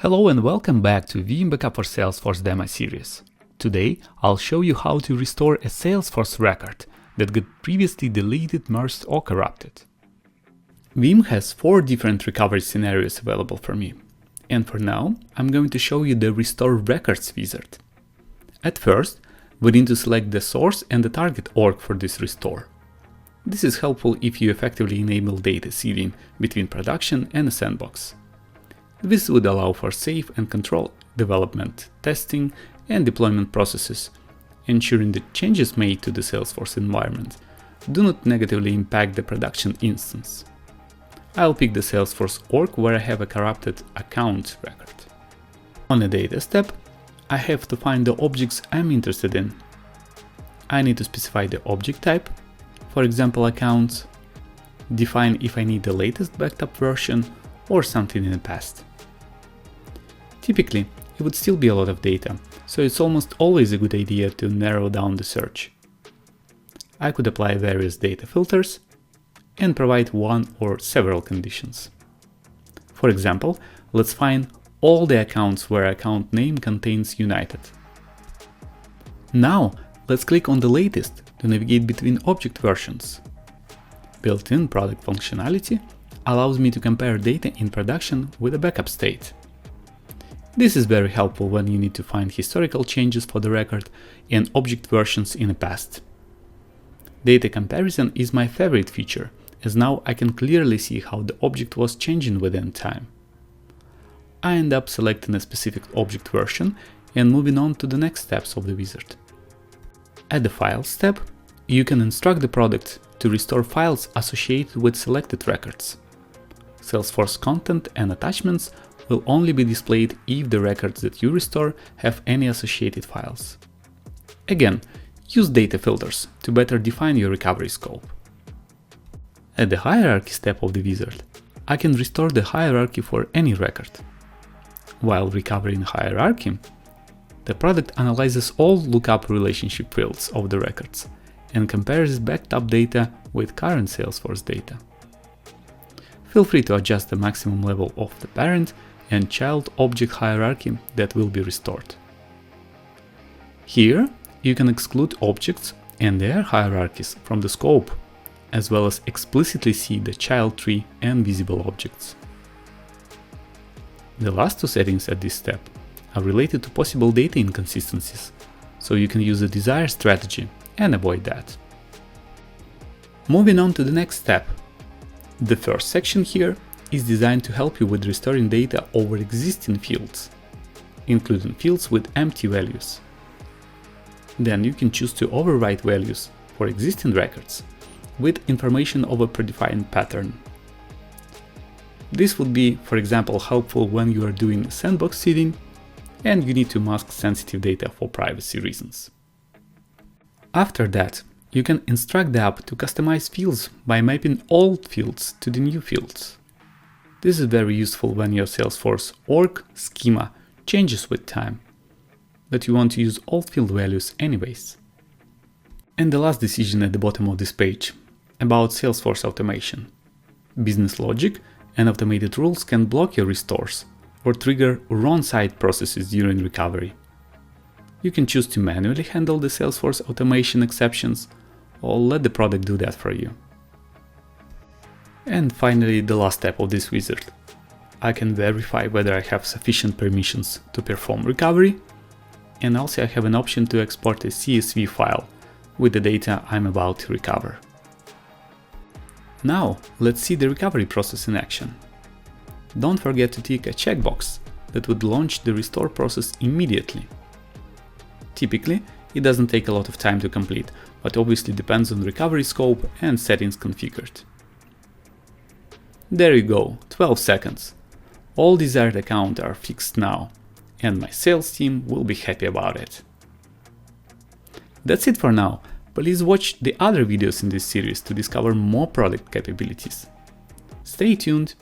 Hello and welcome back to Veeam Backup for Salesforce demo series. Today I'll show you how to restore a Salesforce record that got previously deleted, merged or corrupted. Veeam has 4 different recovery scenarios available for me, and for now I'm going to show you the Restore Records wizard. At first, we need to select the source and the target org for this restore. This is helpful if you effectively enable data seeding between production and a sandbox. This would allow for safe and controlled development, testing, and deployment processes, ensuring that changes made to the Salesforce environment do not negatively impact the production instance. I'll pick the Salesforce org where I have a corrupted account record. On the Data step, I have to find the objects I'm interested in. I need to specify the object type, for example accounts, define if I need the latest backed up version or something in the past. Typically, it would still be a lot of data, so it's almost always a good idea to narrow down the search. I could apply various data filters and provide one or several conditions. For example, let's find all the accounts where account name contains United. Now, let's click on the latest to navigate between object versions. Built-in product functionality allows me to compare data in production with a backup state. This is very helpful when you need to find historical changes for the record and object versions in the past. Data comparison is my favorite feature, as now I can clearly see how the object was changing within time. I end up selecting a specific object version and moving on to the next steps of the wizard. At the Files step, you can instruct the product to restore files associated with selected records. Salesforce content and attachments will only be displayed if the records that you restore have any associated files. Again, use data filters to better define your recovery scope. At the Hierarchy step of the wizard, I can restore the hierarchy for any record. While recovering hierarchy, the product analyzes all lookup relationship fields of the records and compares backed up data with current Salesforce data. Feel free to adjust the maximum level of the parent and child object hierarchy that will be restored. Here, you can exclude objects and their hierarchies from the scope, as well as explicitly see the child tree and visible objects. The last 2 settings at this step are related to possible data inconsistencies, so you can use the desired strategy and avoid that. Moving on to the next step. The first section here is designed to help you with restoring data over existing fields, including fields with empty values. Then you can choose to overwrite values for existing records with information of a predefined pattern. This would be, for example, helpful when you are doing sandbox seeding and you need to mask sensitive data for privacy reasons. After that, you can instruct the app to customize fields by mapping old fields to the new fields. This is very useful when your Salesforce org schema changes with time, but you want to use old field values anyways. And the last decision at the bottom of this page, about Salesforce automation. Business logic and automated rules can block your restores or trigger wrong-side processes during recovery. You can choose to manually handle the Salesforce automation exceptions or let the product do that for you. And finally, the last step of this wizard. I can verify whether I have sufficient permissions to perform recovery, and also I have an option to export a CSV file with the data I'm about to recover. Now, let's see the recovery process in action. Don't forget to tick a checkbox that would launch the restore process immediately. Typically, it doesn't take a lot of time to complete, but obviously depends on recovery scope and settings configured. There you go, 12 seconds. All desired accounts are fixed now, and my sales team will be happy about it. That's it for now. Please watch the other videos in this series to discover more product capabilities. Stay tuned.